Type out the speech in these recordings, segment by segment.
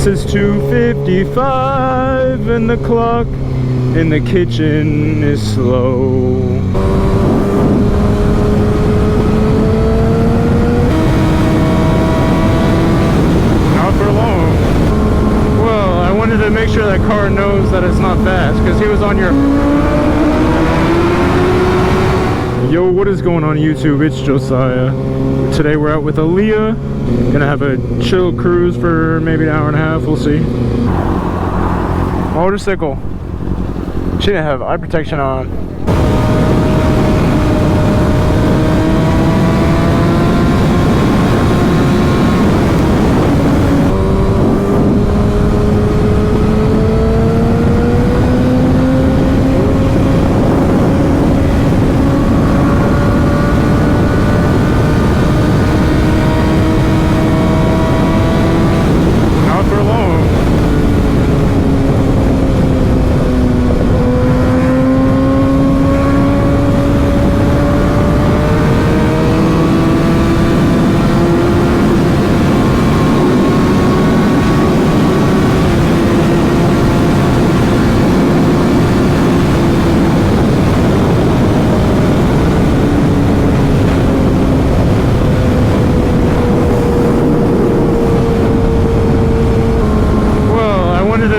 Says 2:55 and the clock in the kitchen is slow. Not for long. Well, I wanted to make sure that car knows that it's not fast, because he was on your... Yo, what is going on YouTube? It's Josiah. Today we're out with Aaliyah. Gonna have a chill cruise for maybe an hour and a half, we'll see. Motorcycle. She didn't have eye protection on.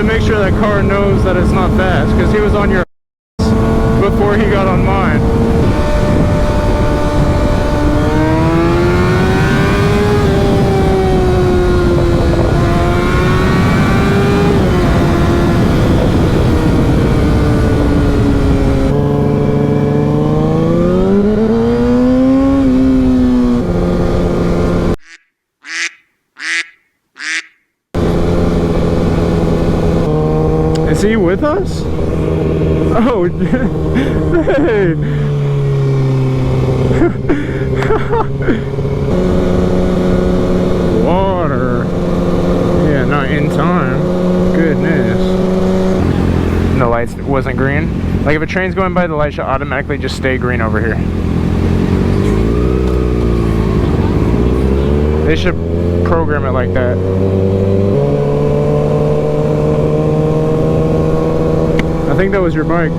Make sure that car knows that it's not fast, because he was on your before he got on mine. Is he with us? Oh, hey. Water. Yeah, not in time. Goodness. The lights wasn't green. Like if a train's going by, the light should automatically just stay green over here. They should program it like that. I think that was your bike.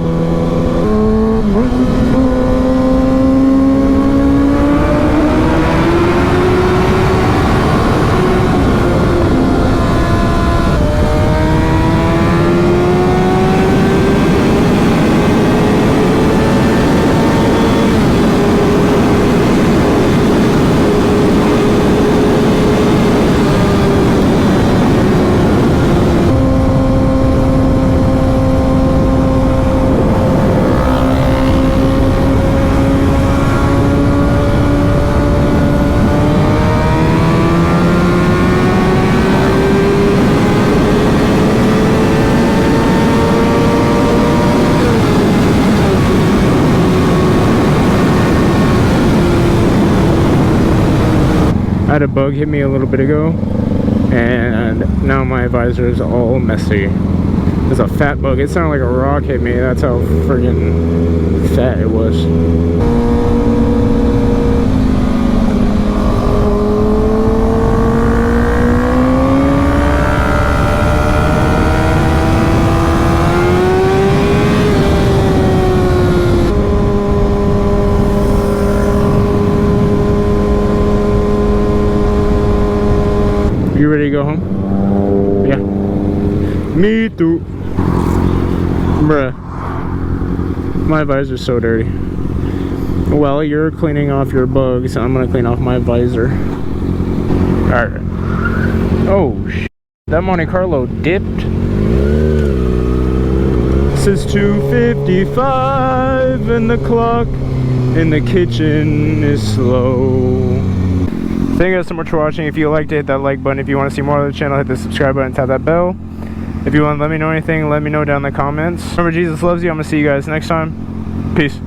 I had a bug hit me a little bit ago, and now my visor is all messy. It's a fat bug. It sounded like a rock hit me. That's how friggin' fat it was. You ready to go home? Yeah. Me too. Bruh. My visor's so dirty. Well, you're cleaning off your bugs. I'm gonna clean off my visor. Alright. Oh, shit. That Monte Carlo dipped. Says 2:55 and the clock in the kitchen is slow. Thank you guys so much for watching. If you liked it, hit that like button. If you want to see more of the channel, hit the subscribe button, tap that bell. If you want to let me know anything, let me know down in the comments. Remember, Jesus loves you. I'm going to see you guys next time. Peace.